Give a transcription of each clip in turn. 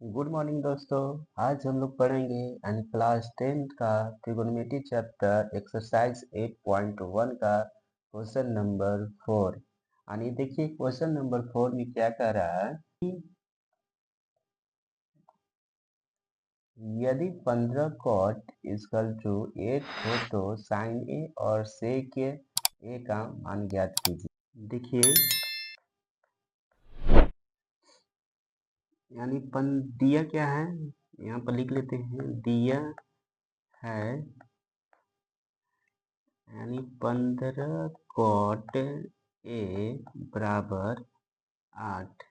Good morning दोस्तों। आज हम लोग पढ़ेंगे यानी क्लास 10 का ट्रिगोनोमेट्री चैप्टर एक्सरसाइज 8.1 का क्वेश्चन नंबर 4। यानी देखिए क्वेश्चन नंबर 4 में क्या कह रहा है कि यदि 15 cot इक्वल टू 8 हो तो साइन ए और सेक ए का मान ज्ञात कीजिए। देखिए यानी दिया क्या है, यहाँ पर लिख लेते हैं। दिया है यानी 15 cot ए बराबर 8।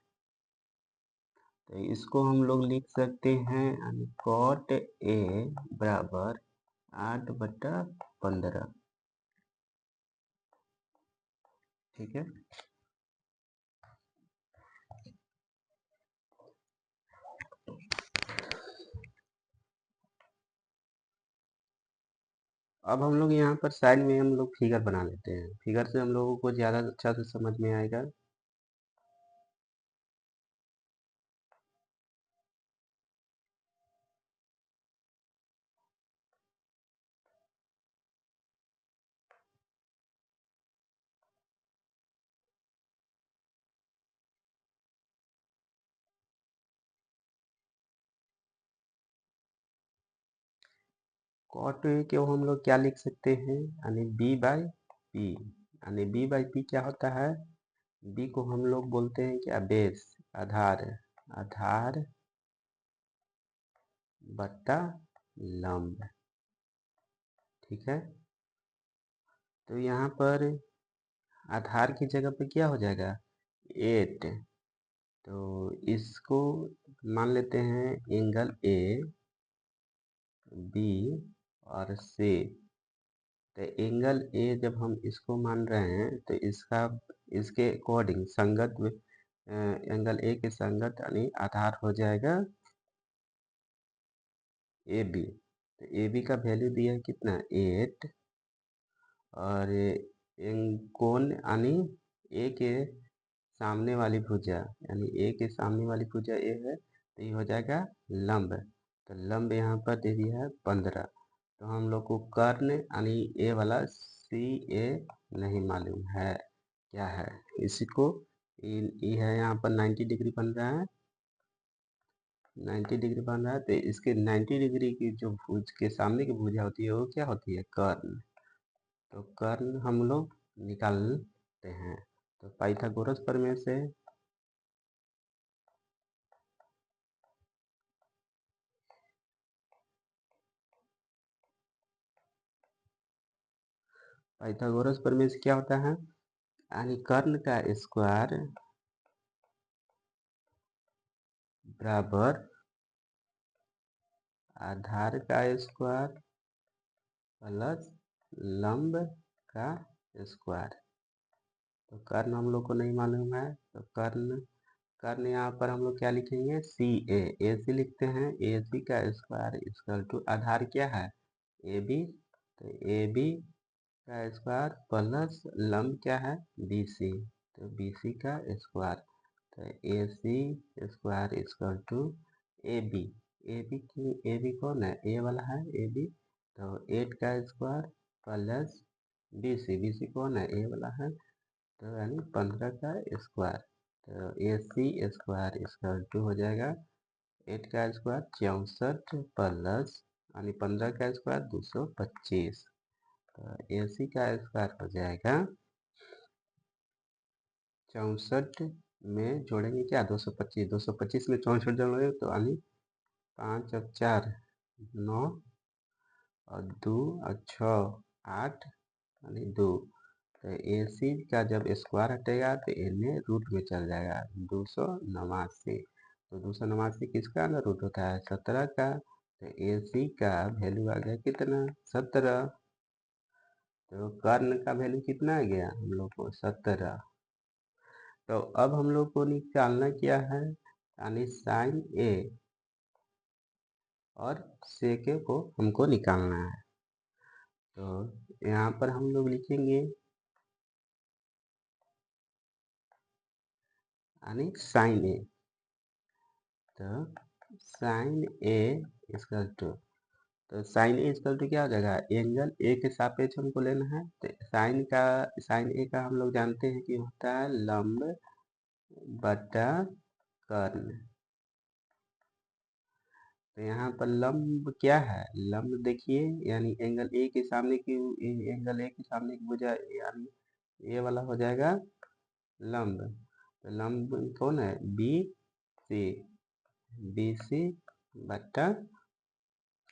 तो इसको हम लोग लिख सकते हैं यानी cot ए बराबर 8/15। ठीक है। अब हम लोग यहाँ पर साइड में हम लोग फिगर बना लेते हैं। फिगर से हम लोगों को ज़्यादा अच्छा से समझ में आएगा। cot ए को हम लोग क्या लिख सकते हैं यानी b/p। यानी b/p क्या होता है, b को हम लोग बोलते हैं क्या, बेस, आधार। आधार बट्टा लंब। ठीक है। तो यहाँ पर आधार की जगह पे क्या हो जाएगा, 8। तो इसको मान लेते हैं एंगल ए बी और सी। तो एंगल ए जब हम इसको मान रहे हैं तो इसके अकॉर्डिंग संगत एंगल ए के संगत यानी आधार हो जाएगा ए बी। तो ए बी का वैल्यू दिया है कितना, 8। और कोण यानी ए के सामने वाली भुजा यानी ए के सामने वाली भुजा ए है, तो ये हो जाएगा लंब। तो लंब यहाँ पर दे दिया है 15। तो हम लोग को कर्ण यानी ए वाला सी ए नहीं मालूम है क्या है। इसी को ये है यहाँ पर 90 डिग्री बन रहा है, 90 डिग्री बन रहा है। तो इसके 90 डिग्री की जो भुज के सामने की भुजा होती है वो क्या होती है, कर्ण। तो कर्ण हम लोग निकालते हैं। तो पाइथागोरस प्रमेय से पाइथागोरस प्रमेय से क्या होता है, यानी कर्ण का स्क्वायर बराबर आधार का स्क्वायर प्लस लंब का स्क्वायर। तो कर्ण हम लोग को नहीं मालूम है, तो कर्ण कर्ण यहाँ पर हम लोग क्या लिखेंगे, सी ए सी लिखते हैं। ए सी का स्क्वायर इक्वल टू आधार क्या है, ए बी। तो ए बी का स्क्वायर प्लस लंब क्या है, बी सी। तो बी सी का स्क्वायर। तो A C square equal to A B. A B कौन है, ए वाला है ए बी। तो 8 का स्क्वायर प्लस बी सी कौन है, ए वाला है। तो यानी 15 का स्क्वायर। तो A C square equal to हो जाएगा 8 का स्क्वायर 64 प्लस यानी 15 का स्क्वायर 225। तो ए सी का स्क्वायर हो जाएगा 64 में जोड़ेंगे क्या, 225। 225 में 64 जोड़ेंगे तो यानी 5 और 4 9 और 2 और 6 8 यानी 2। तो ए सी का जब स्क्वायर हटेगा तो इन्हें रूट में चल जाएगा, 289। तो 289 किसका अंदर रूट होता है, 17 का। तो ए सी का वैल्यू आ गया कितना, 17। तो कर्ण का वैल्यू कितना आ गया हम लोग को, 17। तो अब हम लोग को निकालना क्या है, यानी साइन ए और सेक ए को हमको निकालना है। तो यहाँ पर हम लोग लिखेंगे यानी साइन ए। तो साइन ए इक्वल टू, तो साइन ए इक्वल टू क्या हो जाएगा, एंगल ए के सापेक्ष हमको लेना है। तो साइन ए का हम लोग जानते हैं कि होता है लंब बटा कर्ण। तो यहाँ पर लंब क्या है, लंब देखिए यानी एंगल ए के सामने की, एंगल ए के सामने की भुजा यानी ये वाला हो जाएगा लंब। तो लंब कौन है, बी सी, बी सी बटा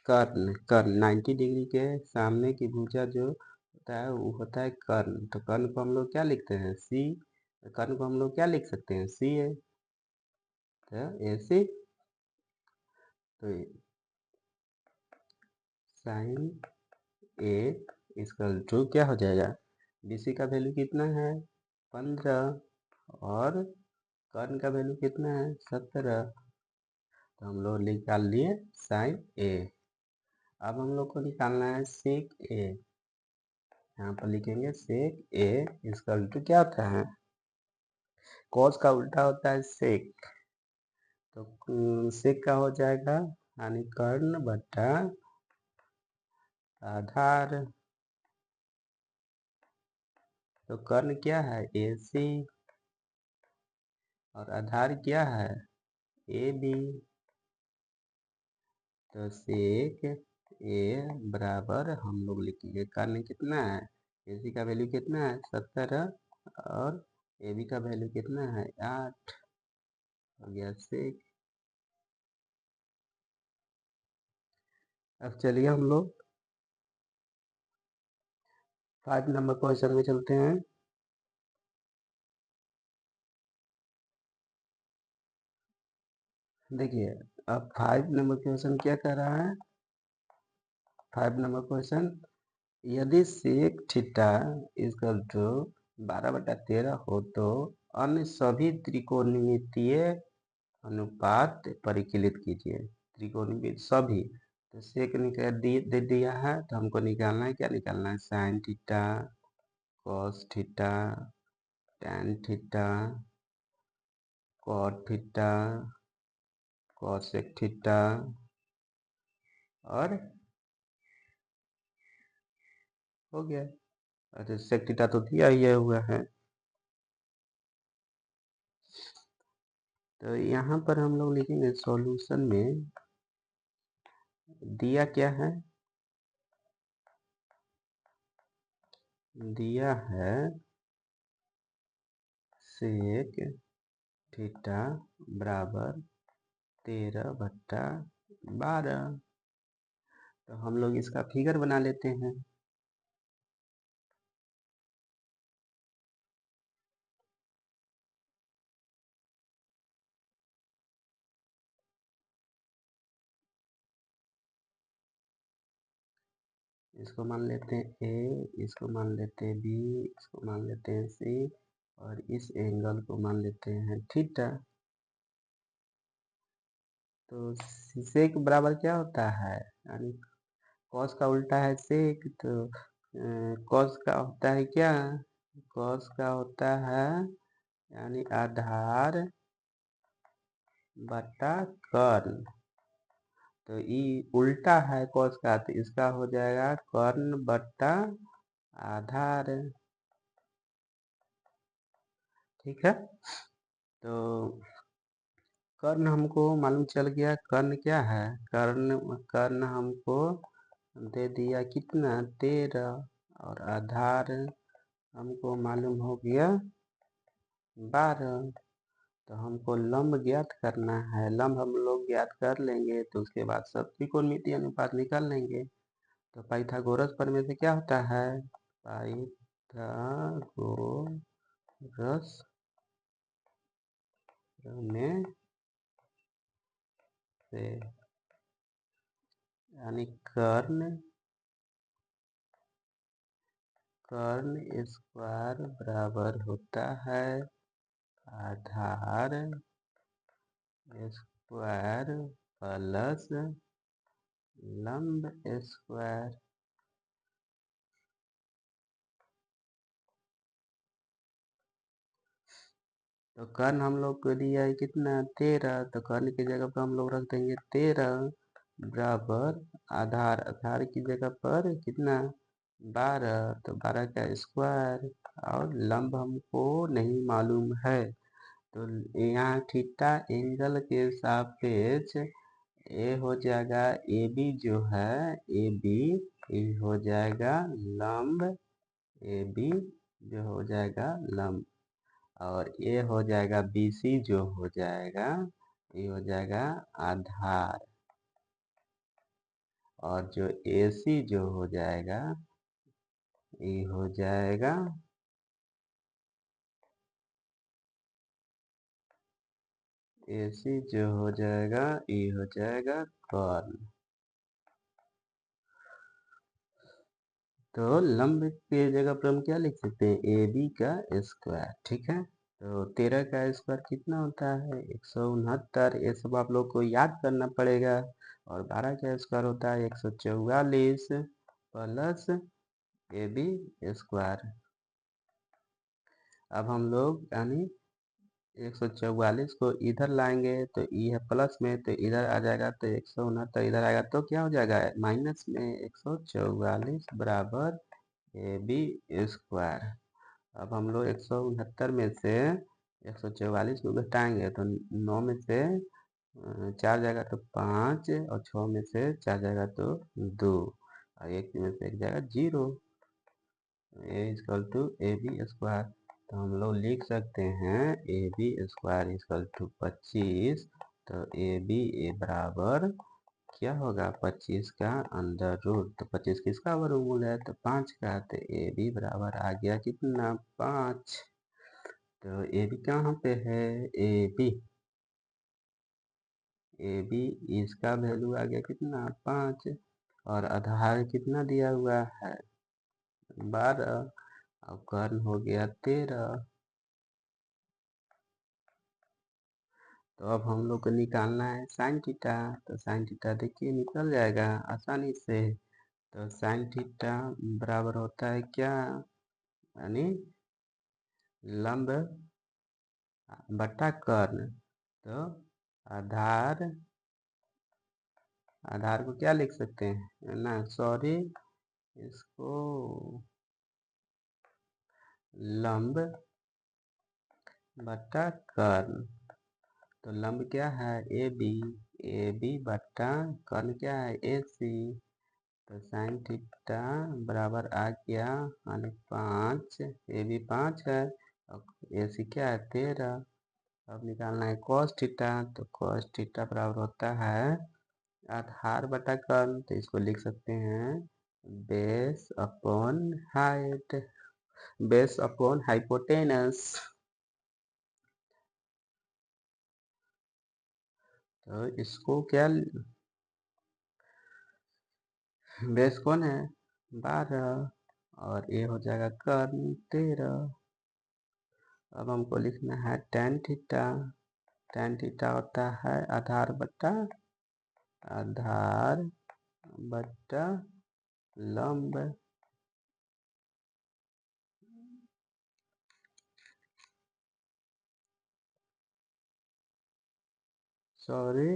कर्ण। कर्ण 90 डिग्री के सामने की भुजा जो होता है वो होता है कर्ण। तो कर्ण को हम लोग क्या लिखते हैं, सी। कर्ण को हम लोग क्या लिख सकते हैं, सी है। तो ऐसे तो साइन ए इसकल टू क्या हो जाएगा, बीसी का वैल्यू कितना है 15 और कर्ण का वैल्यू कितना है 17। तो हम लोग निकाल लिए साइन ए। अब हम लोग को निकालना है सेक ए। यहाँ पर लिखेंगे सेक ए इसकल टू क्या होता है, कॉस का उल्टा होता है सेक। तो सेक का हो जाएगा यानी कर्ण बटा आधार। तो कर्ण क्या है ए सी और आधार क्या है ए बी। तो सेक ए बराबर हम लोग लिखेंगे कर्ण कितना है, ए सी का वैल्यू कितना है 17 और ए बी का वैल्यू कितना है 8, हो गया सेक। अब चलिए हम लोग 5 नंबर क्वेश्चन में चलते हैं। देखिए अब 5 नंबर क्वेश्चन क्या कह रहा है, 5 नंबर क्वेश्चन, यदि सेक थीटा इक्वल टू 12/13 हो तो अन्य सभी त्रिकोणमितीय अनुपात परिकलित कीजिए। त्रिकोणमिति सभी, तो सेक निकाल दे दिया है तो हमको निकालना है, क्या निकालना है, sine theta, cos theta, tan theta, cot theta, cosec theta और हो गया। अच्छा सेक थीटा तो दिया ही हुआ है। तो यहाँ पर हम लोग लिखेंगे सॉल्यूशन में दिया क्या है, दिया है सेक थीटा बराबर 13/12। तो हम लोग इसका फिगर बना लेते हैं। इसको मान लेते हैं ए, इसको मान लेते हैं बी, इसको मान लेते हैं सी और इस एंगल को मान लेते हैं थीटा। तो सेक बराबर क्या होता है, यानी कॉस का उल्टा है सेक। तो कॉस का होता है क्या, कॉस का होता है यानी आधार बटा कर्ण। तो ये उल्टा है कॉस का, तो इसका हो जाएगा कर्ण बटा आधार। ठीक है। तो कर्ण हमको मालूम चल गया, कर्ण क्या है, कर्ण कर्ण हमको दे दिया कितना 13 और आधार हमको मालूम हो गया 12। तो हमको लंब ज्ञात करना है, लंब हम लोग ज्ञात कर लेंगे तो उसके बाद सब त्रिकोणमितीय अनुपात निकाल लेंगे। तो पाइथागोरस प्रमेय से क्या होता है, पाइथागोरस प्रमेय से यानी कर्ण कर्ण स्क्वायर बराबर होता है आधार स्क्वायर प्लस लंब स्क्वायर। तो कर्ण हम लोग को दिया है कितना 13, तो कर्ण की जगह पर हम लोग रख देंगे 13 बराबर आधार की जगह पर कितना 12, तो 12 का स्क्वायर, और लंब हमको नहीं मालूम है, तो यहाँ थीटा एंगल के सापेक्ष ए हो जाएगा ए बी जो है ए बी हो जाएगा लंब, ए बी जो हो जाएगा लंब, और ये हो जाएगा बी सी जो हो जाएगा ये हो जाएगा आधार, और जो ए सी जो हो जाएगा ये हो जाएगा ए सी जो हो जाएगा ये हो जाएगा कर्ण। तो लंब की जगह पर हम क्या लिख सकते हैं ए बी का स्क्वायर, ठीक है। तो 13 का स्क्वायर कितना होता है 169, ये सब आप लोग को याद करना पड़ेगा, और 12 का स्क्वायर होता है 144 प्लस ए बी स्क्वायर। अब हम लोग यानी 144 को इधर लाएंगे तो ये है प्लस में, तो इधर आ जाएगा तो 169 इधर आएगा तो क्या हो जाएगा माइनस में 144 बराबर ए बी स्क्वायर। अब हम लोग 169 में से 144 को घटाएंगे तो 9 में से 4 जाएगा तो 5, और 6 में से 4 जाएगा तो 2, और 1 में से 1 जाएगा 0, A equal to A B square. तो हम लोग लिख सकते हैं A B square equal to 25, तो ए बी ए बराबर क्या होगा 25 का अंडर रूट, तो 25 किसका वर्गमूल है तो 5 का, तो ए बी बराबर आ गया कितना 5। तो ए बी कहाँ पे है ए बी इसका वैल्यू आ गया कितना 5, और आधार कितना दिया हुआ है 12, और कर्ण हो गया 13। तो अब हम लोग को निकालना है साइन थीटा, तो साइन थीटा देखिए निकल जाएगा आसानी से। तो साइन थीटा बराबर होता है क्या यानी लंब बटा कर्ण, तो आधार आधार को क्या लिख सकते हैं ना सॉरी इसको लंब बटा कर्ण, तो लंब क्या है ए बी बटा कर्ण क्या है ए सी, तो साइन थीटा बराबर आ गया यानी 5, ए बी 5 है और ए सी क्या है 13। अब निकालना है कॉस थीटा, तो कॉस थीटा बराबर होता है आधार बटा कर्ण, तो इसको लिख सकते हैं base upon height, base upon hypotenuse. तो इसको क्या बेस कौन है 12 और ये हो जाएगा कर्ण 13। अब हमको लिखना है टेन थीटा, टेन थीटा होता है आधार बटा लंब, सॉरी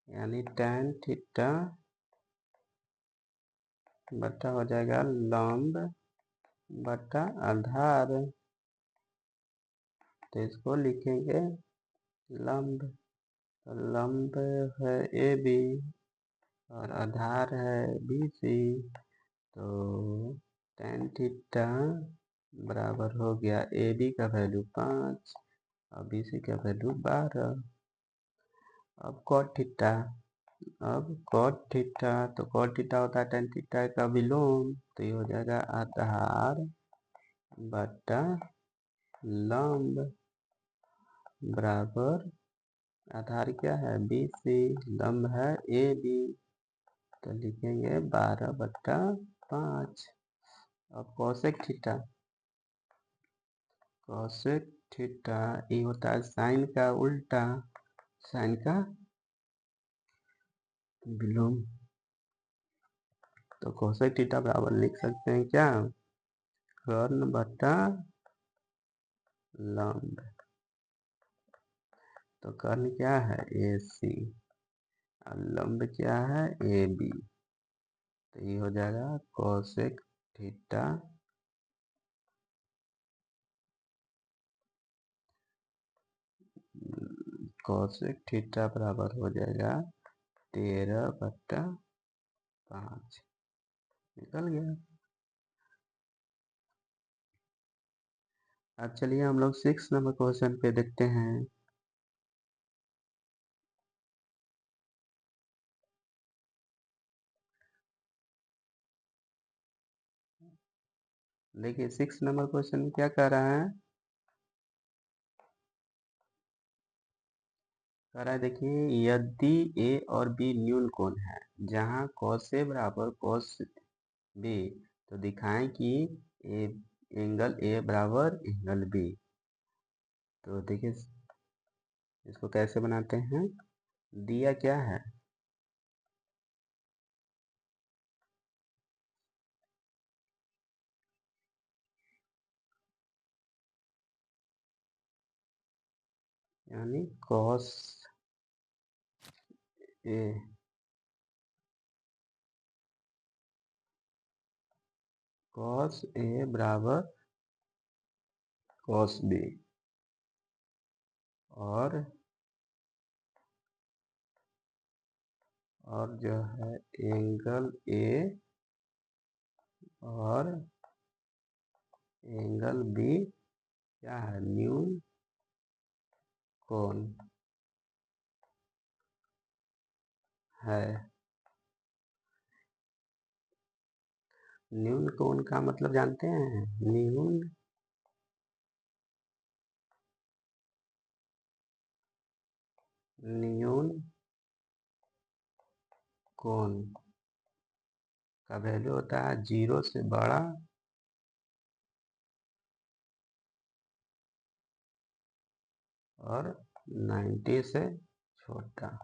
यानी टेन थीटा बटा हो जाएगा लंब बटा आधार, तो इसको लिखेंगे लंब, तो लंब है ए बी और आधार है बी सी, तो टेन थीटा बराबर हो गया ए बी का वैल्यू 5 और बी सी का वैल्यू 12। अब कॉट थीटा, अब कॉट थीटा, तो कॉट थीटा होता है टेन थीटा का विलोम, तो ये हो जाएगा आधार बटा लंब बराबर आधार क्या है बी सी, लंब है ए बी, तो लिखेंगे 12/5। अब कॉसेक थीटा, कॉसेक थीटा ये होता है साइन का उल्टा, साइन का विलोम, तो कोसेक थीटा बराबर लिख सकते हैं क्या, कर्ण बटा लंब। तो कर्ण क्या है ए सी और लंब क्या है ए बी। तो ये हो जाएगा कोसेक थीटा कोसेक थीटा बराबर हो जाएगा 13/5। निकल गया। अब चलिए हम लोग 6 नंबर क्वेश्चन पे देखते हैं। देखिए 6 नंबर क्वेश्चन में क्या कह रहा है, कह रहा है देखिए, यदि ए और बी न्यून कोण है जहां cos ए बराबर cos बी, तो दिखाएं कि ए एंगल ए बराबर एंगल बी। तो देखिए इसको कैसे बनाते हैं, दिया क्या है, यानी ए cos ए बराबर cos बी और जो है एंगल ए और एंगल बी क्या है, न्यून कोण है। न्यून कोण का मतलब जानते हैं, न्यून कोण का वैल्यू होता है 0 से बड़ा और 90 से छोटा।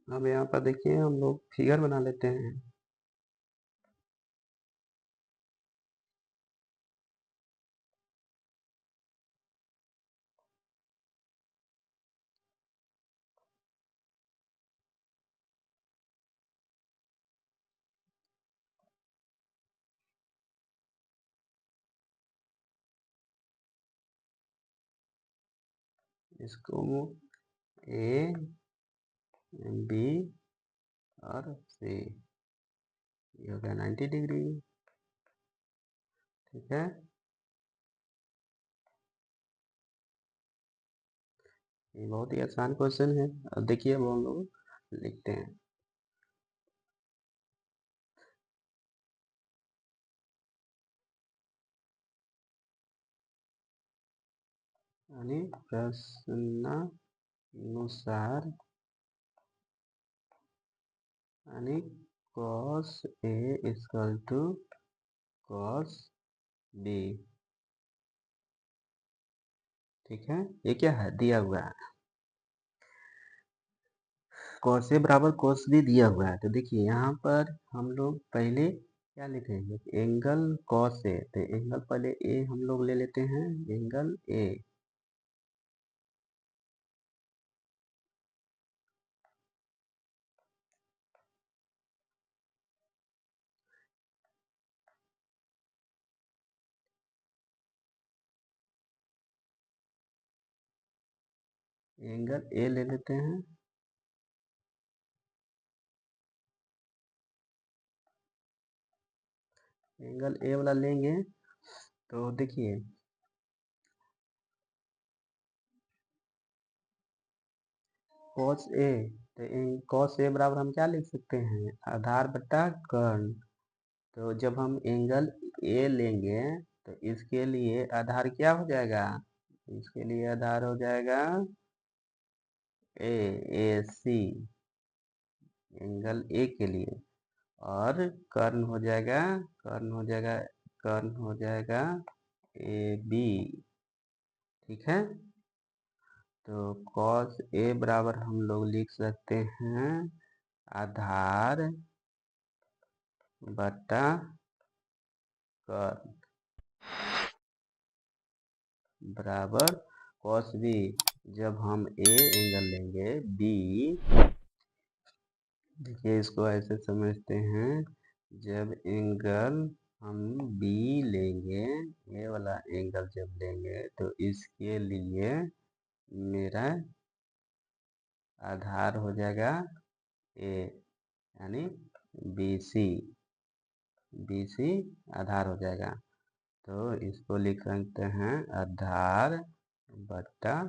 अब यहाँ पर देखिए हम लोग फिगर बना लेते हैं। इसको ए बी और सी, ये हो गया 90 डिग्री। ठीक है, ये बहुत ही आसान क्वेश्चन है। अब देखिए अब हम लोग लिखते हैं, यानी प्रश्नानुसार, यानी cos A equal to cos B। ठीक है, ये क्या है, दिया हुआ है cos A बराबर cos B दिया हुआ है। तो देखिए यहाँ पर हम लोग पहले क्या लिखेंगे, एंगल cos A, तो एंगल पहले A हम लोग ले लेते हैं, एंगल A, एंगल A ले लेते हैं, एंगल A वाला लेंगे। तो देखिए cos A, तो cos A बराबर हम क्या लिख सकते हैं, आधार बटा कर्ण। तो जब हम एंगल ए लेंगे तो इसके लिए आधार क्या हो जाएगा? इसके लिए आधार हो जाएगा ए, ए सी, एंगल ए के लिए। और कर्ण हो जाएगा, कर्ण हो जाएगा ए बी। ठीक है, तो cos ए बराबर हम लोग लिख सकते हैं आधार बटा कर्ण बराबर cos बी। जब हम ए एंगल लेंगे बी, देखिए इसको ऐसे समझते हैं, जब एंगल हम बी लेंगे, ये वाला एंगल जब लेंगे तो इसके लिए मेरा आधार हो जाएगा ए, यानी बी सी, बी सी आधार हो जाएगा। तो इसको लिख सकते हैं आधार बटा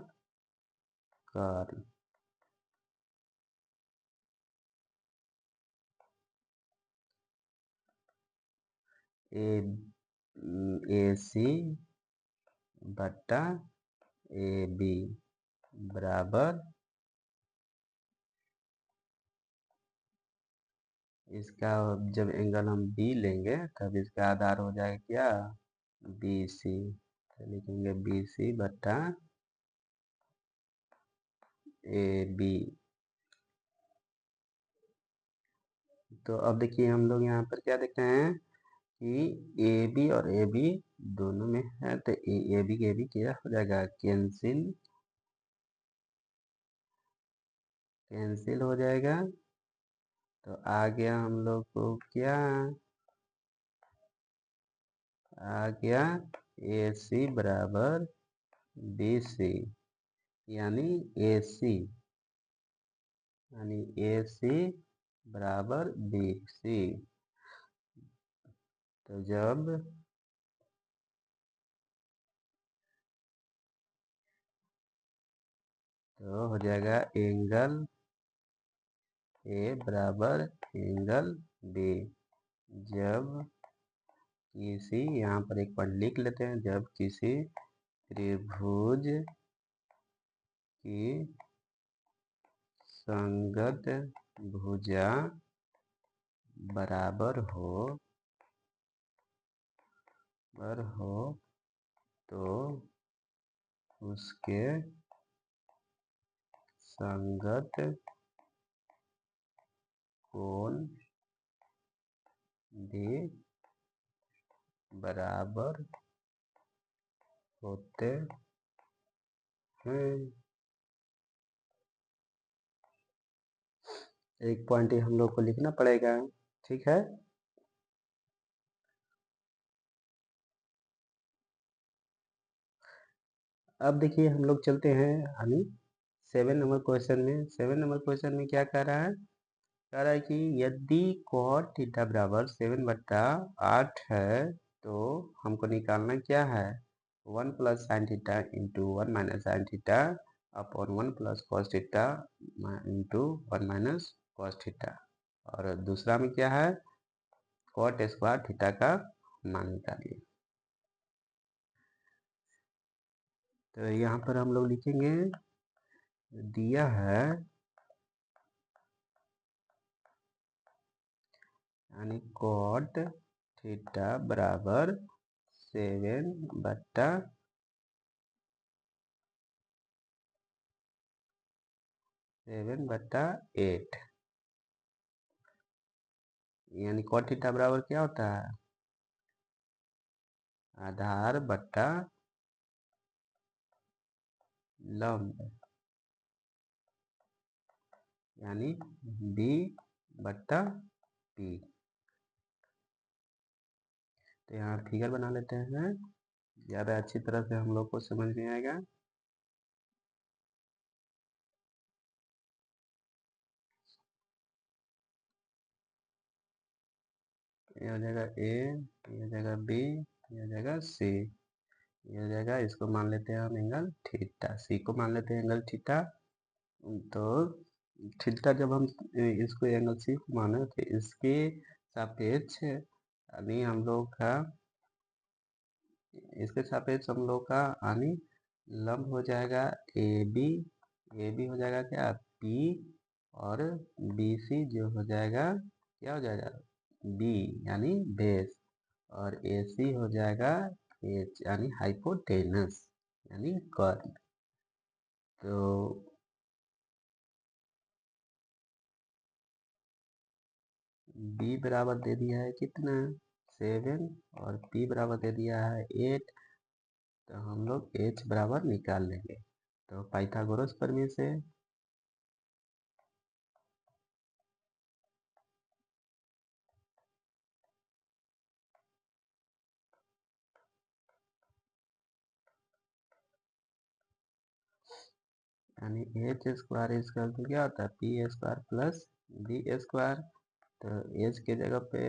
कर्ण। ए, ए सी बटा ए बी बराबर, इसका जब एंगल हम बी लेंगे तब इसका आधार हो जाएगा क्या? B C. तो लिखेंगे बी सी बटा ए बी। तो अब देखिए हम लोग यहाँ पर क्या देखते हैं कि ए बी और ए बी दोनों में है, तो ए बी क्या हो जाएगा? कैंसिल, कैंसिल हो जाएगा। तो आ गया हम लोग को क्या? आ गया ए सी बराबर बी सी, यानी ए सी, यानी ए सी बराबर बी सी। तो जब तो हो जाएगा एंगल ए बराबर एंगल बी। जब किसी, यहाँ पर एक पॉइंट लिख लेते हैं, जब किसी त्रिभुज की संगत भुजा बराबर हो तो उसके संगत कोण भी बराबर होते हैं। एक पॉइंट हम लोग को लिखना पड़ेगा, ठीक है। अब देखिए हम लोग चलते हैं यानी 7 नंबर क्वेश्चन में। 7 नंबर क्वेश्चन में क्या कह रहा है? कह रहा है कि यदि cot थीटा बराबर 7/8 है तो हमको निकालना क्या है? 1 plus sine theta into 1 minus sine theta upon 1 plus cos theta into 1 minus cos theta. और दूसरा में क्या है? कॉट स्क्वायर थीटा का मान निकालिए। तो यहाँ पर हम लोग लिखेंगे, दिया है यानी कॉट थीटा बराबर 7/8, यानी कॉट थीटा बराबर क्या होता है? आधार बटा लंब, यानी बी बटा पी। तो यहाँ फिगर बना लेते हैं, ज़्यादा अच्छी तरह से हम लोग को समझ में आएगा। ये हो जाएगा ए, ये हो जाएगा बी, ये हो जाएगा सी, ये हो जाएगा, इसको मान लेते हैं हम एंगल थीटा, सी को मान लेते हैं एंगल थीटा। तो थीटा जब हम इसको एंगल सी को माने तो इसके सापेक्ष यानी हम लोग का इसके सापेक्ष हम लोग का यानी लंब हो जाएगा ए बी हो जाएगा क्या पी, और बी सी जो हो जाएगा क्या हो जाएगा बी यानी बेस, और ए सी हो जाएगा एच यानी हाइपोटेनस यानी कर्ण। तो बी बराबर दे दिया है कितना 7, और पी बराबर दे दिया है 8, तो हम लोग एच बराबर निकाल लेंगे। तो पाइथागोरस प्रमेय से यानी एच स्क्वायर इसका तो क्या होता है P square plus B square. तो एच के जगह पे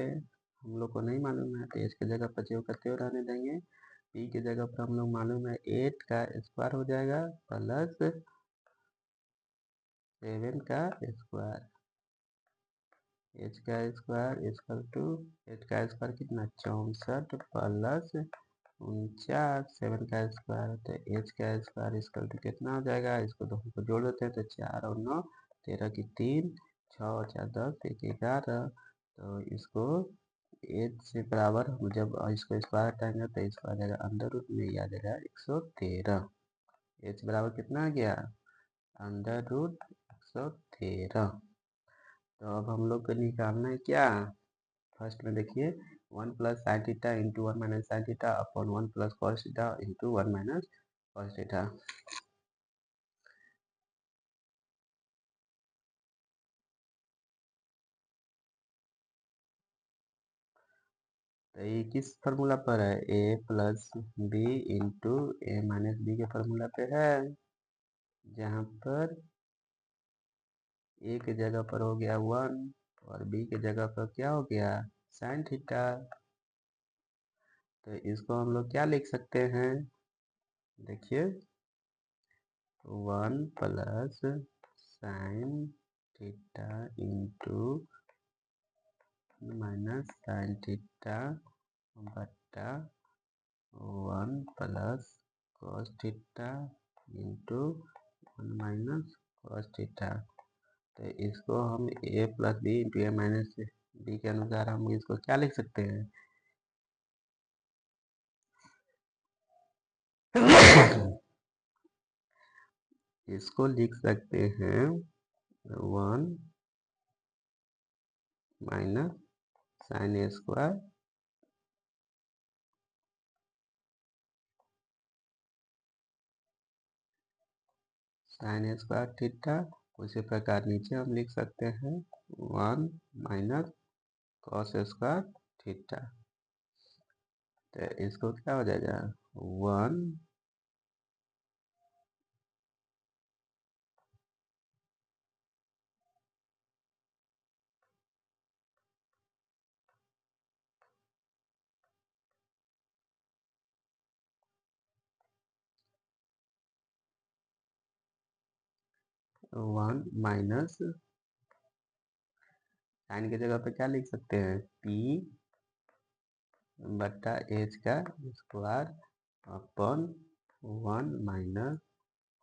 हम लोग को नहीं मालूम है, तो एच के जगह पर जो करते हुए रहने देंगे। पी की जगह पर हम लोग मालूम है 8 का स्क्वायर हो जाएगा प्लस 7 का स्क्वायर। एच का स्क्वायर इक्वल टू 8 का स्क्वायर कितना 64 प्लस 49 7 का स्क्वायर, तो एच का स्क्वायर इक्वल टू कितना हो जाएगा, इसको दो को जोड़ देते हैं तो 4 और 9 13 की 3 6 और 4 10 1 11। तो इसको एच से बराबर हम जब इसको स्क्वायर हटाएंगे तो इसको आ जाएगा अंडर रूट में ही आ जाएगा 113। एच बराबर कितना आ गया अंडर रूट 113। तो अब हम लोग को निकालना है क्या, फर्स्ट में देखिए 1 plus sine theta into 1 minus sine theta upon 1 plus cos theta into 1 minus cos theta. तो ये किस फार्मूला पर है ए प्लस बी इंटू ए माइनस बी के फार्मूला पे है, जहाँ पर ए के जगह पर हो गया 1 और बी के जगह पर क्या हो गया साइन थीटा। तो इसको हम लोग क्या लिख सकते हैं, देखिए 1 plus sine theta into minus sine theta बट्टा 1 plus cos theta into 1 minus cos theta. तो इसको हम ए प्लस बी इंटू ए माइनस बी के अनुसार हम इसको क्या लिख सकते हैं इसको लिख सकते हैं 1 माइनस साइन ए स्क्वायर साइन ए स्क्वायर थीटा। उसी प्रकार नीचे हम लिख सकते हैं 1 माइनस कॉस स्क्वायर थीटा। तो इसको क्या हो जाएगा 1 1 माइनस साइन की जगह पे क्या लिख सकते हैं पी बट्टा एच का स्क्वायर अपॉन 1 माइनस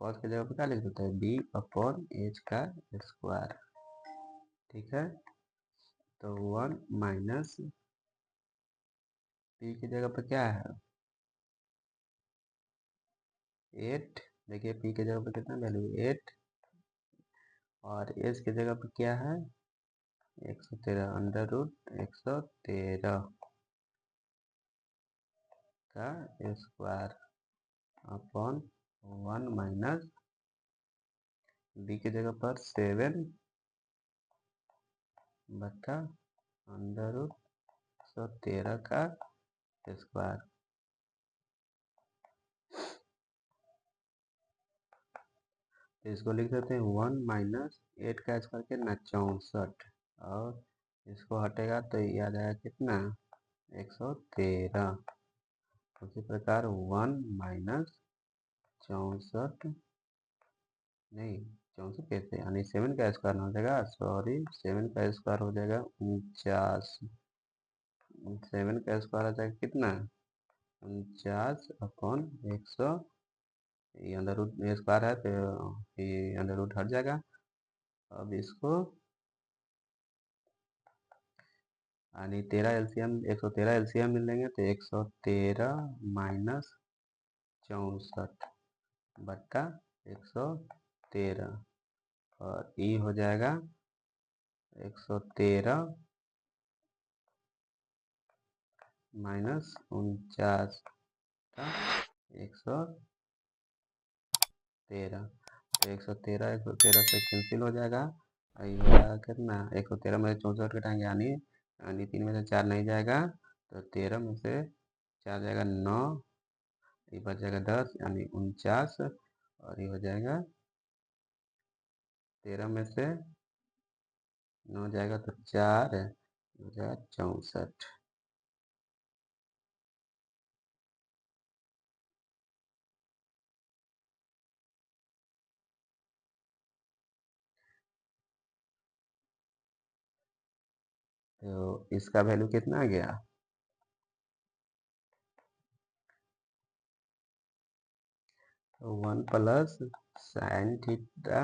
कॉस की जगह पे क्या लिख सकते हैं बी अपॉन एच का स्क्वायर। ठीक है, तो 1 माइनस पी की जगह पे क्या है 8। देखिए पी की जगह पे कितना वैल्यू 8, और एच की जगह पे क्या है 113 अंडर रूट 113 का स्क्वायर अपॉन 1 माइनस बी की जगह पर 7 बटा अंडर रूट 113 का स्क्वायर। तो इसको लिख देते हैं 1 माइनस 8 का स्क्वायर कितना 64, और इसको हटेगा तो ये आ जाएगा कितना 113। उसी प्रकार 1 माइनस 64 नहीं 64 कैसे यानी 7 का स्क्वायर हो जाएगा, सॉरी 7 का स्क्वायर हो जाएगा 49 7 का स्क्वायर आ जाएगा कितना, 49/100। ये अंडर रूट स्क्वायर है तो ये अंडर रूट हट जाएगा। अब इसको यानी 13 एलसीएम 113 एलसीएम मिलेंगे तो 113 माइनस 64 बट्टा 113 और ई हो जाएगा 113 माइनस 49 113 तो 113 से कैंसिल हो जाएगा। ये हो जाएगा कितना, 113 में 64 घटाएंगे यानी 3 में से 4 नहीं जाएगा तो 13 में से 4 जाएगा 9, ये बच जाएगा 10 यानी 49 और ये हो जाएगा 13 में से 9 जाएगा तो 4 हो जाएगा 64। तो इसका वैल्यू कितना आ गया, 1 plus sine theta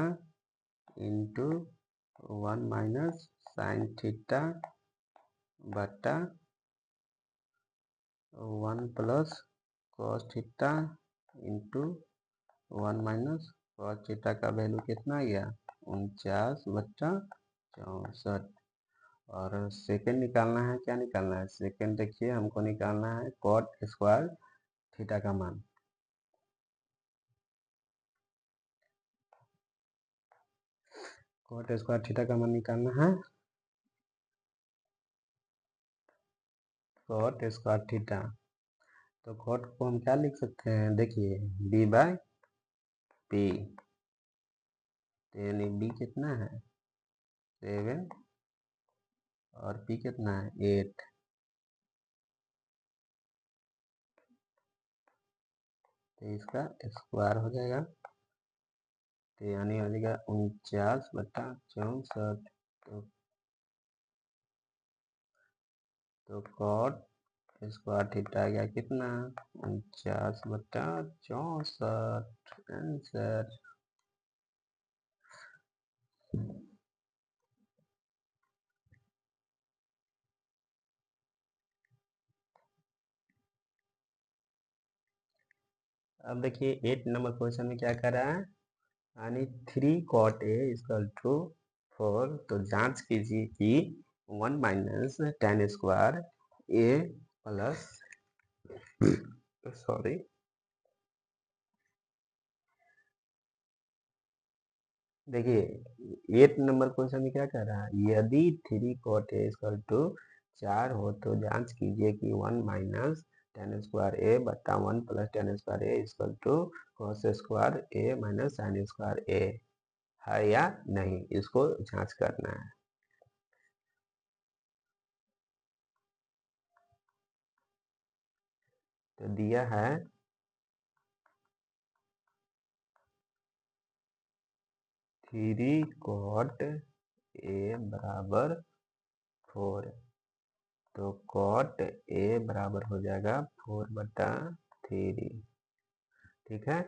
into 1 minus sine theta बटा 1 plus cos theta into 1 minus cos theta का वैल्यू कितना आ गया, 49/64। और सेकंड निकालना है, क्या निकालना है सेकंड, देखिए हमको निकालना है कॉट स्क्वायर थीटा का मान। कॉट स्क्वायर थीटा का मान निकालना है, कॉट स्क्वायर थीटा। तो कॉट को हम क्या लिख सकते हैं, देखिए b/p, तो यानी b कितना है 7 और p कितना है 8, तो इसका स्क्वायर हो जाएगा तो यानी हो जाएगा 49/64। तो कॉट स्क्वायर थीटा आ गया कितना 49/64 आंसर। अब देखिए 8 नंबर क्वेश्चन में क्या कर रहा है, यानी 3 cot a इक्वल टू 4। तो जांच कीजिए कि 1 minus tan square a plus sorry देखिए 8 नंबर क्वेश्चन में क्या कह रहा है, यदि 3 cot a इक्वल टू 4 हो तो जांच कीजिए कि 1 माइनस tan स्क्वायर a बटा 1 plus tan square a equal to cos square a minus sin square a है या नहीं, इसको जांच करना है। तो दिया है 3 cot a बराबर 4, तो cot a बराबर हो जाएगा 4/3, ठीक है।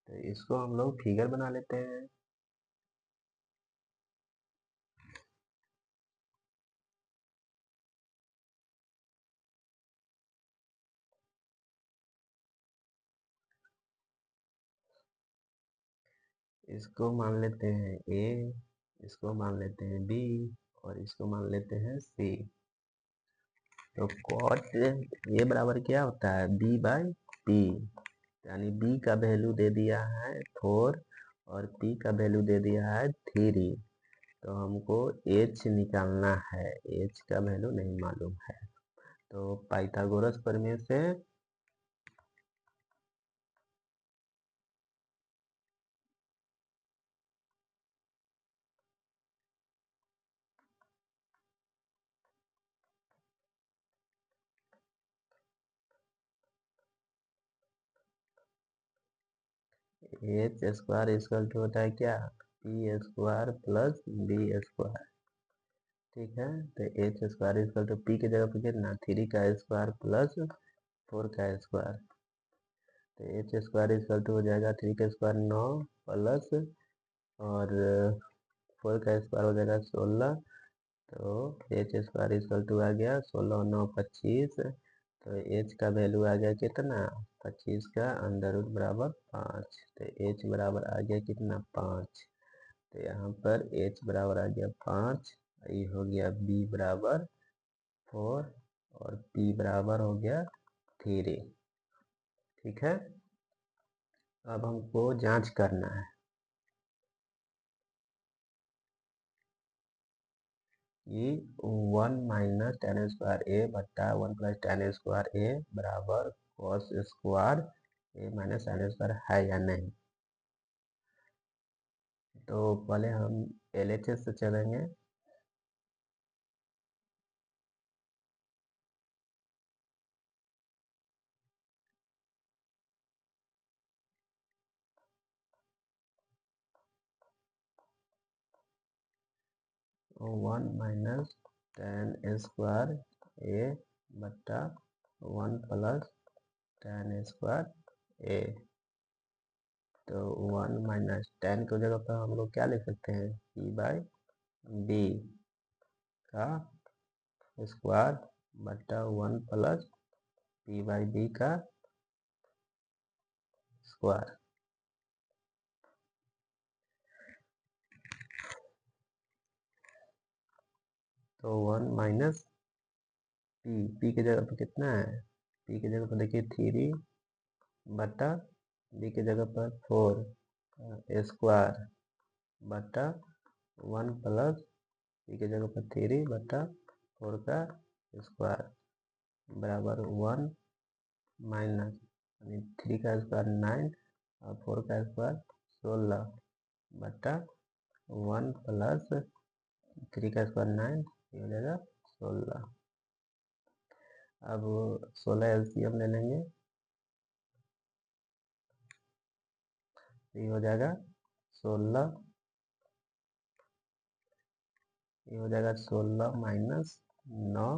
तो इसको हम लोग फिगर बना लेते हैं। इसको मान लेते हैं a, इसको मान लेते हैं b और इसको मान लेते हैं c। तो cot a बराबर क्या होता है b/p, यानी b का वैल्यू दे दिया है 4 और p का वैल्यू दे दिया है 3। तो हमको h निकालना है, h का वैल्यू नहीं मालूम है। तो पाइथागोरस प्रमेय से एच स्क्वायर इक्वल टू होता है क्या, P square plus B square. ठीक है। तो H square equal to P की जगह पे कितना 3 का स्क्वायर प्लस 4 का स्क्वायर। तो एच स्क्वायर इक्वल टू हो जाएगा 3 का स्क्वायर 9 प्लस और 4 का स्क्वायर हो जाएगा 16। तो एच स्क्वायर इक्वल टू आ गया 16 और 9 25। तो एच का वैल्यू आ गया कितना 25 का अंडर रूट बराबर 5। तो एच बराबर आ गया कितना 5। तो यहाँ पर एच बराबर आ गया 5। ये हो गया बी बराबर 4 और पी बराबर हो गया 3। ठीक है। अब हमको जांच करना है कि 1 माइनस टेन स्क्वायर ए बट्टा 1 प्लस टेन स्क्वायर ए बराबर कॉस स्क्वायर ए माइनस साइन स्क्वायर है या नहीं। तो पहले हम LHS से चलेंगे। वन माइनस टेन स्क्वायर ए बट्टा 1 प्लस टेन स्क्वायर ए। तो 1 माइनस टेन की जगह पर हम लोग क्या लिख सकते हैं पी बाई बी का स्क्वायर बट्टा 1 प्लस पी बाई बी का स्क्वायर। तो 1 माइनस पी की जगह पर कितना है पी की जगह पर देखिए 3 बट्टा बी की जगह पर 4 स्क्वायर बट्टा 1 प्लस पी की जगह पर 3 बट्टा 4 का स्क्वायर बराबर 1 माइनस 3 का स्क्वायर 9 और 4 का स्क्वायर 16 बट्टा 1 प्लस 3 का स्क्वायर 9 ये हो जाएगा 16। अब 16 LCM ले लेंगे। ये हो जाएगा 16। ये हो जाएगा 16 माइनस 9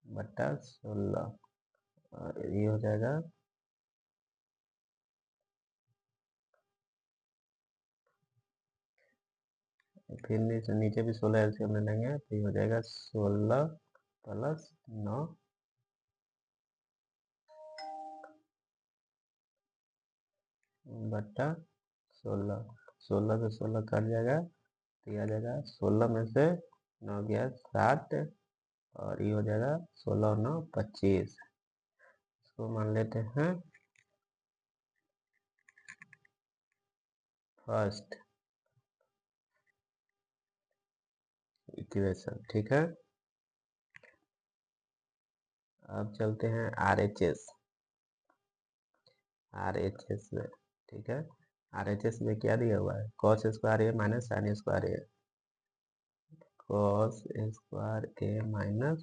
बट्टा 16 और ये हो जाएगा फिर नीचे भी 16 LCM ले लेंगे तो ये हो जाएगा 16 प्लस 9 बट्टा 16। 16 से 16 कट जाएगा तो ये आ जाएगा 16 में से 9 गया 7 और ये हो जाएगा 16 और 9 25। इसको मान लेते हैं फर्स्ट इक्वेशन। ठीक है। अब चलते हैं RHS में। ठीक है। RHS में क्या दिया हुआ है कॉस स्क्वायर ए माइनस साइन स्क्वायर ए। कॉस स्क्वायर ए माइनस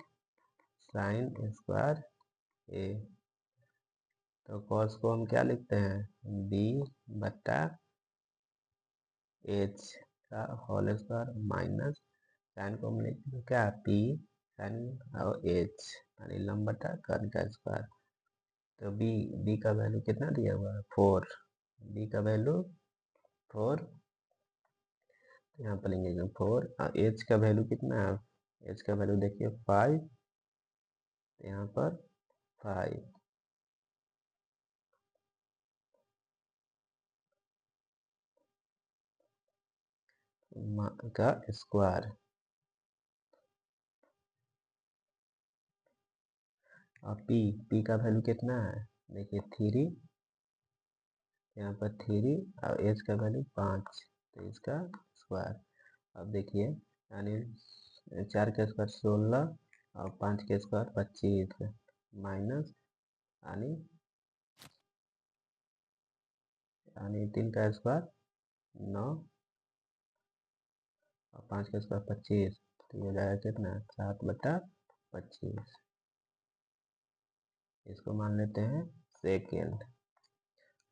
साइन स्क्वायर ए। तो कॉस को हम क्या लिखते हैं बी बट्टा एच का होल स्क्वायर माइनस साइन को हम लिखते हैं क्या पी साइन और एच यानी लंब बटा कर्न का स्क्वायर। तो बी का वैल्यू कितना दिया हुआ है 4। बी का वैल्यू 4 यहाँ पर लेंगे 4 और एच का वैल्यू कितना है एच का वैल्यू देखिए 5 यहाँ पर 5 का स्क्वायर और पी का वैल्यू कितना है देखिए 3 यहाँ पर 3 और एच का वैल्यू 5 तो इसका स्क्वायर। अब देखिए यानी 4 का स्क्वायर 16 और 5 के स्क्वायर 25 माइनस यानी 3 का स्क्वायर 9 और 5 का स्क्वायर 25 तो ये हो जाएगा कितना 7/25। इसको मान लेते हैं सेकेंड।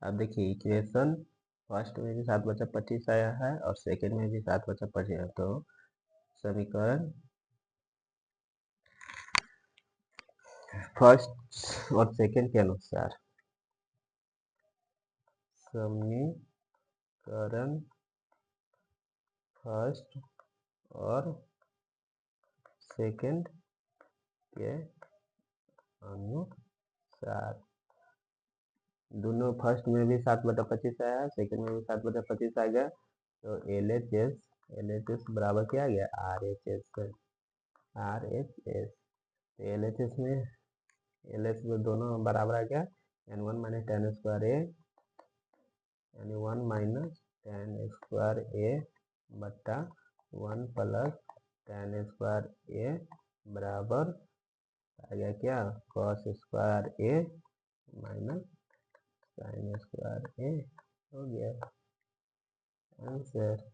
अब देखिए इक्वेशन फर्स्ट में भी 7/25 आया है और सेकेंड में भी 7/25 है। तो समीकरण फर्स्ट और सेकंड के अनुसार समीकरण फर्स्ट और सेकंड के अनुसार, दोनों फर्स्ट में भी 7/25 आया, सेकंड में भी 7/25 आ गया, तो LHS बराबर क्या आ गया, RHS। तो LHS में दोनों बराबर आ गया, N1 माइनस टेन स्क्वायर ए, N1 माइनस टेन स्क्वायर ए बट्टा 1 प्लस टेन स्क्वायर ए बराबर आ गया क्या, कॉस स्क्वायर ए माइनस साइन स्क्वायर ए, हो गया आंसर।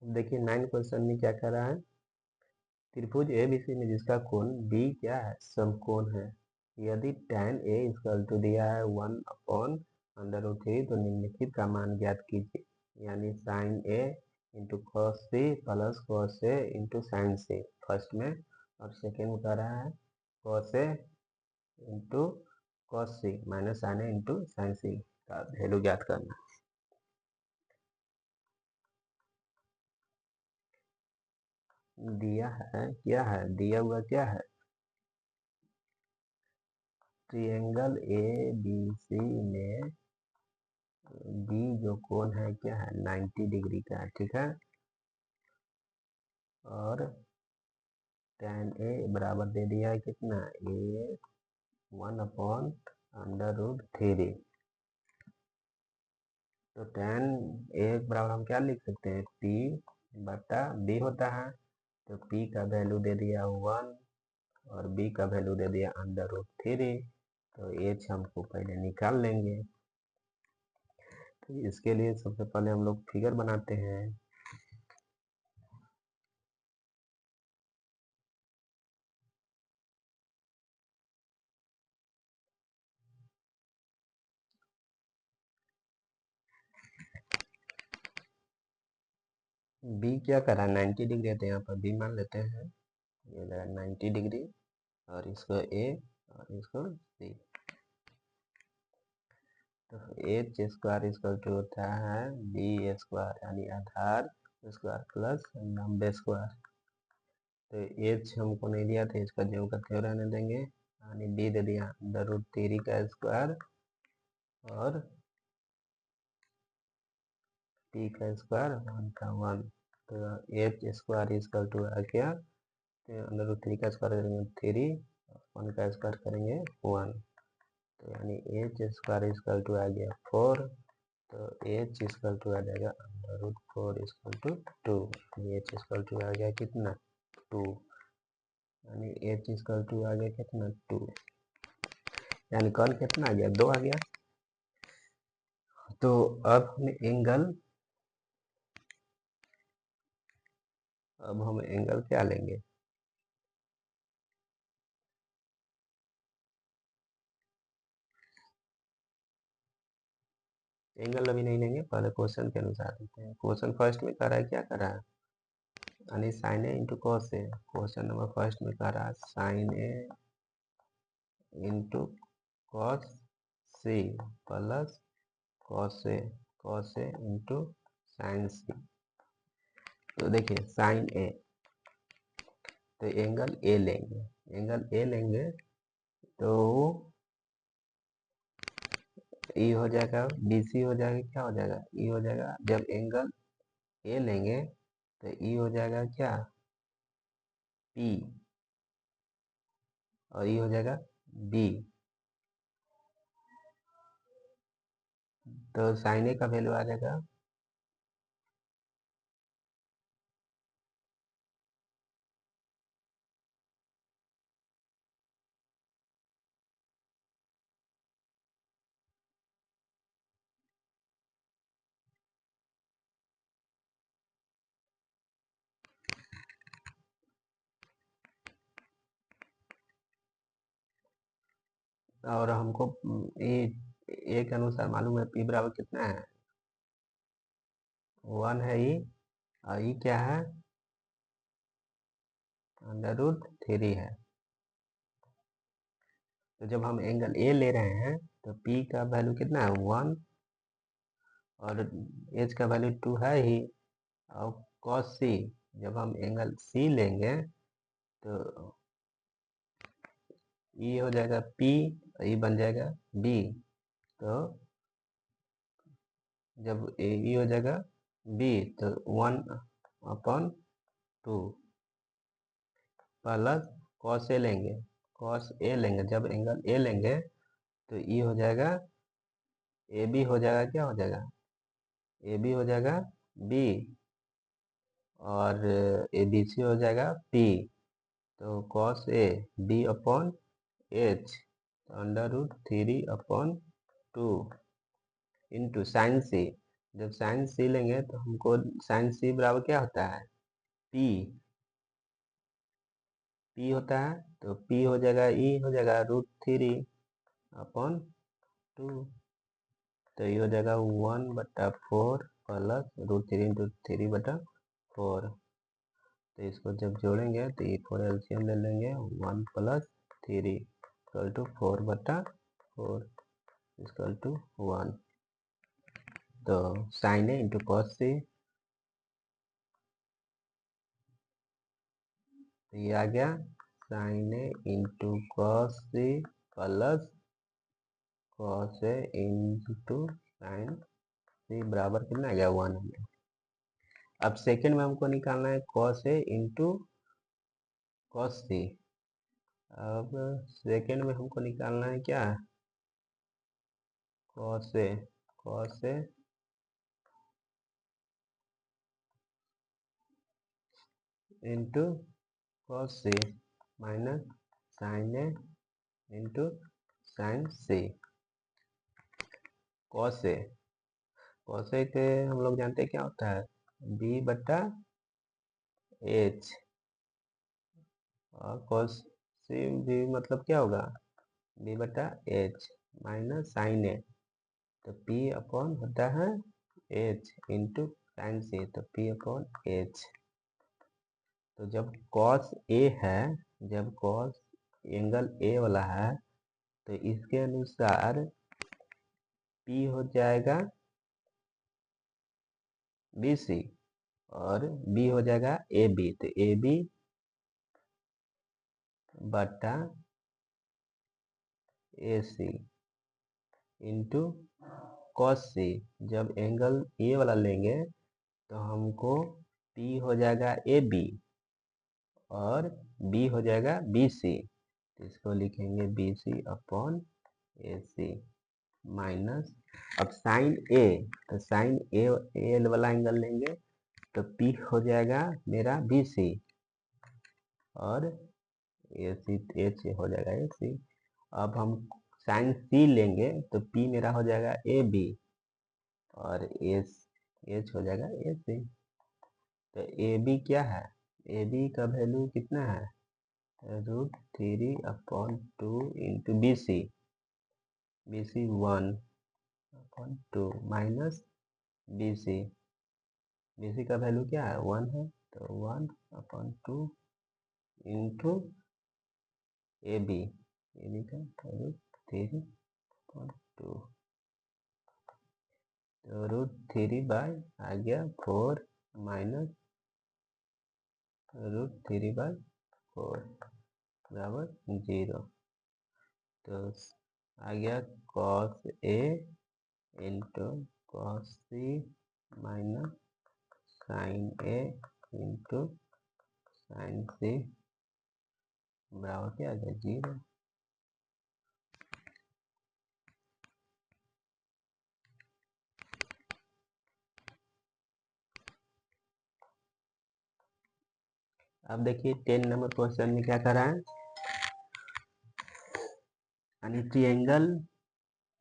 देखिए 9 क्वेश्चन में क्या कर रहा है, त्रिभुज ABC में जिसका कोण B क्या है, समकोण है, यदि tan A इक्वल टू दिया है 1/√3, तो निम्नलिखित का मान ज्ञात कीजिए, यानी sin A into cos C plus cos A into sine C first में, और सेकेंड में कर रहा है cos A into cos C minus sine A into sine C का वैल्यू ज्ञात करना। दिया है क्या है, दिया हुआ क्या है, ट्रायंगल ABC में B जो कोण है क्या है, 90 डिग्री का है, ठीक है, और tan A बराबर दे दिया है कितना, A 1/√3, तो tan A बराबर हम क्या लिख सकते हैं, P बटा B होता है, तो P का वैल्यू दे दिया 1 और B का वैल्यू दे दिया √3, तो H हमको पहले निकाल लेंगे। तो इसके लिए सबसे पहले हम लोग फिगर बनाते हैं। B क्या करा, 90 डिग्री है, तो यहाँ पर B मान लेते हैं, ये लगा 90 डिग्री, और इसको A और इसको C, तो H स्क्वायर इक्वल टू होता है B स्क्वायर, यानी आधार स्क्वायर प्लस लंबे स्क्वायर, तो H हमको नहीं दिया था, इसका जो का त्यों रहने देंगे, यानी B दे दिया √3 का स्क्वायर और T का स्क्वायर 1 का 1, तो H स्क्वायर इक्वल टू आ गया, तो √3 का स्क्वायर करेंगे 3, 1 का स्क्वायर करेंगे 1, तो यानी H स्क्वायर इक्वल टू आ गया 4, तो H इक्वल टू आ जाएगा √4 equal to 2, H equal to आ गया कितना 2, यानी H इक्वल टू आ गया कितना 2, यानी कल कितना आ गया 2 आ गया। तो अब हम एंगल क्या लेंगे, एंगल अभी नहीं लेंगे, पहले क्वेश्चन के अनुसार लेते हैं। क्वेश्चन फर्स्ट में कर रहा है, क्या कर रहा है, यानी sine A into cos A, question number first में कर रहा है sine A into cos C plus cos A into sine C. तो देखिए साइन ए, तो एंगल ए लेंगे, एंगल ए लेंगे तो ई हो जाएगा BC हो जाएगा, क्या हो जाएगा ई हो जाएगा, जब एंगल ए लेंगे तो ई हो जाएगा क्या P, और ये हो जाएगा B, तो साइन ए का वैल्यू आ जाएगा और हमको ए के अनुसार मालूम है पी बराबर कितना है, 1 है ई, और ई क्या है, √3 है। तो जब हम एंगल ए ले रहे हैं तो पी का वैल्यू कितना है, 1, और एच का वैल्यू 2 है ही, और कॉस सी, जब हम एंगल सी लेंगे तो ई हो जाएगा पी, ई बन जाएगा बी। तो जब ई हो जाएगा बी तो 1/2 प्लस कॉस ए लेंगे, जब एंगल ए लेंगे तो ई हो जाएगा ए बी, हो जाएगा क्या हो जाएगा, ए बी हो जाएगा बी, और ए बी सी हो जाएगा पी। तो cos A b/h √3/2 into sine सी। जब साइन सी लेंगे तो हमको साइन सी बराबर क्या होता है, पी होता है। तो पी हो जाएगा, ई हो जाएगा √3/2। तो ये हो जाएगा 1/4 प्लस √3 × 3/4। तो इसको जब जोड़ेंगे तो ये 4 एलसीएम ले लेंगे, 1 + 3 = 4/4 = 1। तो sine A into cos C, तो ये आ गया sine A into cos C plus cos A into sine C बराबर कितना आ गया, 1 आ गया। अब सेकंड में हमको निकालना है कॉस ए इंटू कॉस सी। अब सेकंड में हमको निकालना है क्या, cos A into cos C minus sign A into sine C. Cos A के हम लोग जानते हैं क्या होता है, b/h, और कॉस सी भी मतलब क्या होगा, b/h माइनस साइन ए। तो p/, होता है h इंटू साइन सी, तो p/h। तो जब कॉस ए है, जब कॉस एंगल ए वाला है तो इसके अनुसार P हो जाएगा BC और B हो जाएगा AB। तो AB बटा AC इंटू कॉस सी। जब एंगल ए वाला लेंगे तो हमको P हो जाएगा AB और B हो जाएगा BC। तो इसको लिखेंगे BC/AC माइनस, अब साइन ए, तो साइन ए वाला एंगल लेंगे तो P हो जाएगा मेरा BC और AC H हो जाएगा AC। अब हम साइन C लेंगे तो P मेरा हो जाएगा AB और H हो जाएगा AC। तो AB क्या है, AB का वैल्यू कितना है, √3/2 इंटू BC 1/2 माइनस BC का वैल्यू क्या है, 1 है, तो 1/2 इंटू AB का √3/2, तो √3 आ गया 4 माइनस √3/4 बराबर 0। तो आ गया cos A into cos C minus sign A into sine C बराबर क्या आ गया, 0। अब देखिए 10 नंबर क्वेश्चन में क्या कर रहा है, यानी ट्रायंगल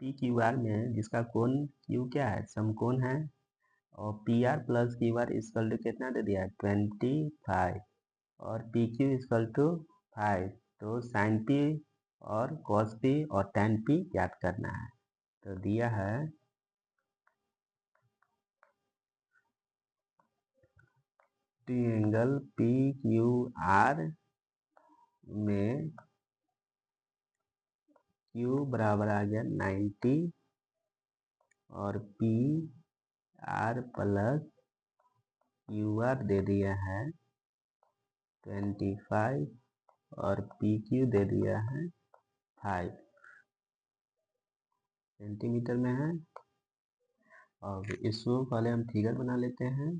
पी क्यू आर में जिसका कोण क्यू क्या है, समकोण है, और P R plus Q R equal to कितना दे दिया है, 25, और पी क्यू इक्वल टू 5। तो साइन पी और cos p और tan p ज्ञात करना है। तो दिया है ट्रायंगल पी क्यू आर में Q बराबर आ गया 90 और P R plus Q R दे दिया है 25 और पी क्यू दे दिया है 5 सेंटीमीटर में है। और इसको पहले हम फिगर बना लेते हैं।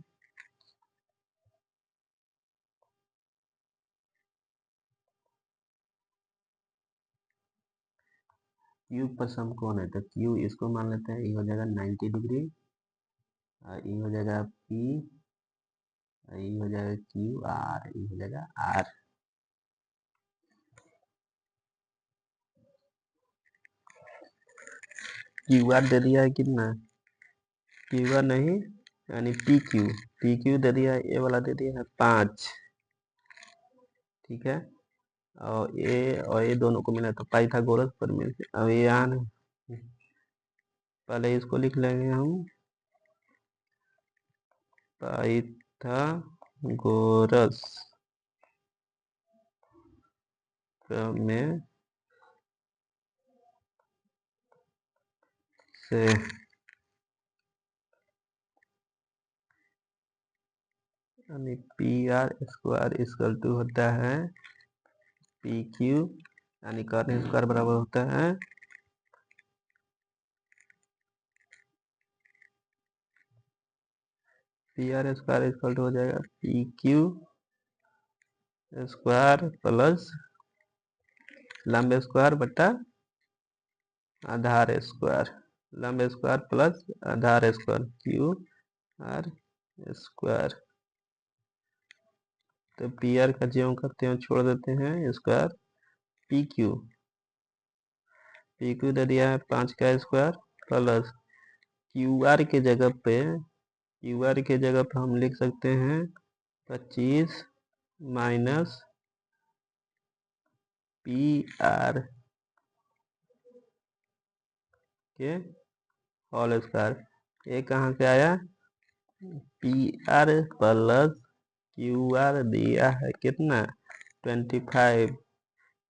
क्यू पर समकोण है तो क्यू इसको मान लेते हैं, ये हो जाएगा 90 डिग्री और ये हो जाएगा पी, ये हो जाएगा क्यू आर, ये हो जाएगा आर। क्यू आर दे दिया है कितना, क्यू आर नहीं यानी पी क्यू दे दिया है, ये वाला दे दिया है 5, ठीक है। और ये दोनों को मिला तो पाइथागोरस प्रमेय से। अब ये यहाँ पहले इसको लिख लेंगे हम, पाइथागोरस प्रमेय से यानी P R square equal to होता है पी क्यू, यानी कॉर्न स्क्वायर बराबर होता है P R square equal to हो जाएगा पी क्यू स्क्वायर प्लस लंब स्क्वायर बटा आधार स्क्वायर, लंब स्क्वायर प्लस आधार स्क्वायर क्यू आर स्क्वायर। तो पी आर का ज्यों का त्यों छोड़ देते हैं स्क्वायर, पी क्यू दे दिया है 5 का स्क्वायर प्लस क्यू आर के जगह पे हम लिख सकते हैं 25 माइनस पी आर के होल स्क्वायर। ये कहाँ से आया, P R plus Q are दिया है कितना 25,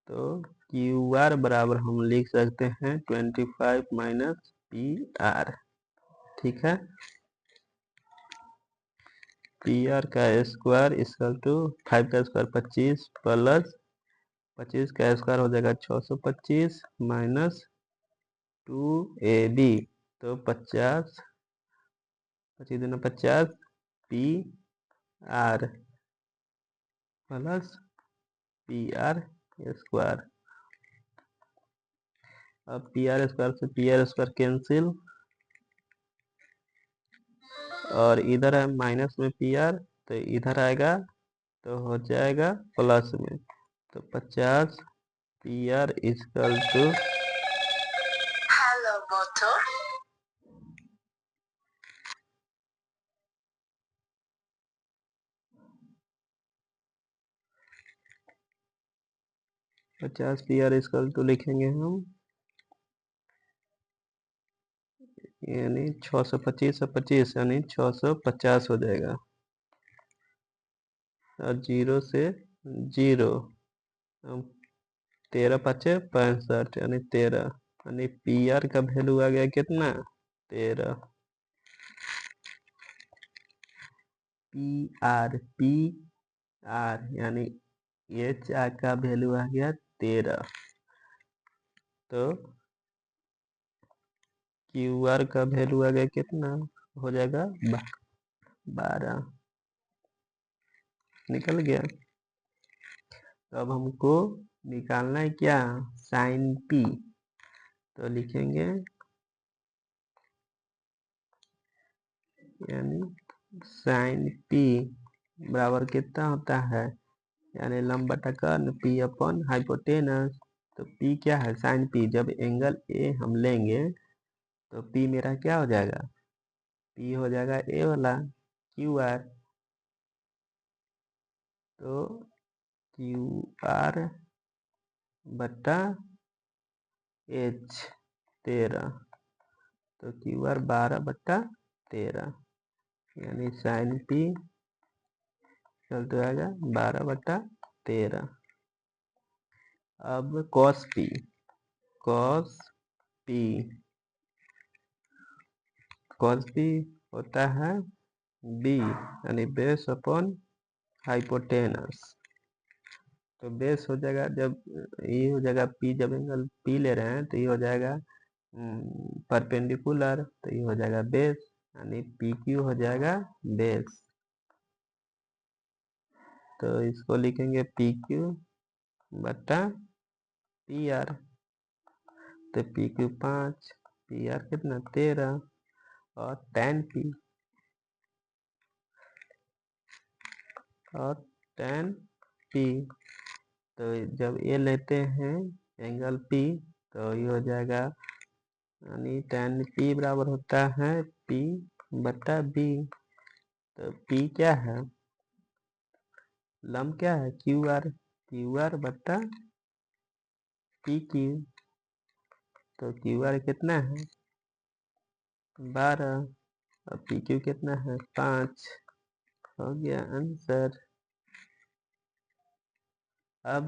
तो क्यू आर बराबर हम लिख सकते हैं 25 माइनस पी आर, ठीक है। पी आर का स्क्वायर इक्वल टू 5 का स्क्वायर 25 प्लस 25 का स्क्वायर हो जाएगा 625 माइनस 2ab, तो 50 25 दूना 50 P R plus P R square. अब पी आर स्क्वायर से पी आर स्क्वायर कैंसिल और इधर है माइनस में पी आर, तो इधर आएगा तो हो जाएगा प्लस में, तो 50 P R equal to 50 P R equal to लिखेंगे हम, यानी 625 और 25 यानी 650 हो जाएगा। और 0 से 0 13 पचे 65 यानी 13, यानी पी आर का वैल्यू आ गया कितना 13। पी आर यानी एच आर का वैल्यू आ गया 13, तो क्यू आर का वैल्यू आ गया कितना हो जाएगा 12, निकल गया। तो अब हमको निकालना है क्या, साइन पी, तो लिखेंगे यानी साइन पी बराबर कितना होता है, यानी लंब बटा कर्ण पी अपॉन हाइपोटेनस। तो पी क्या है, साइन पी, जब एंगल ए हम लेंगे तो पी मेरा क्या हो जाएगा, पी हो जाएगा ए वाला क्यू आर, तो क्यू आर बटा एच 13, तो क्यू आर 12/13, यानी साइन पी चल तो आएगा 12/13। अब कॉस पी होता है बी, यानी बेस अपॉन हाइपोटेनस। तो बेस हो जाएगा, जब ये हो जाएगा पी, जब एंगल पी ले रहे हैं तो ये हो जाएगा परपेंडिकुलर, तो ये हो जाएगा बेस, यानी पी क्यू हो जाएगा बेस। तो इसको लिखेंगे पी क्यू बटा पी आर, तो पी क्यू 5, पी आर कितना 13, और tan पी, तो जब ये लेते हैं एंगल पी, तो ये हो जाएगा, यानी tan पी बराबर होता है पी बटा बी। तो पी क्या है, लंब क्या है क्यू आर बटा पी क्यू, तो क्यू आर कितना है 12, और पी क्यू कितना है 5, हो गया आंसर। अब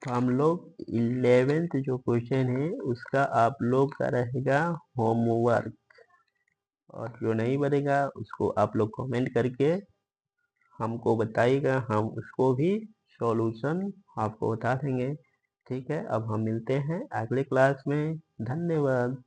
हम लोग 11th जो क्वेश्चन है उसका आप लोग का रहेगा होमवर्क, और जो नहीं बनेगा उसको आप लोग कमेंट करके हमको बताइएगा, हम उसको भी सॉल्यूशन आपको बता देंगे। ठीक है, अब हम मिलते हैं अगले क्लास में। धन्यवाद।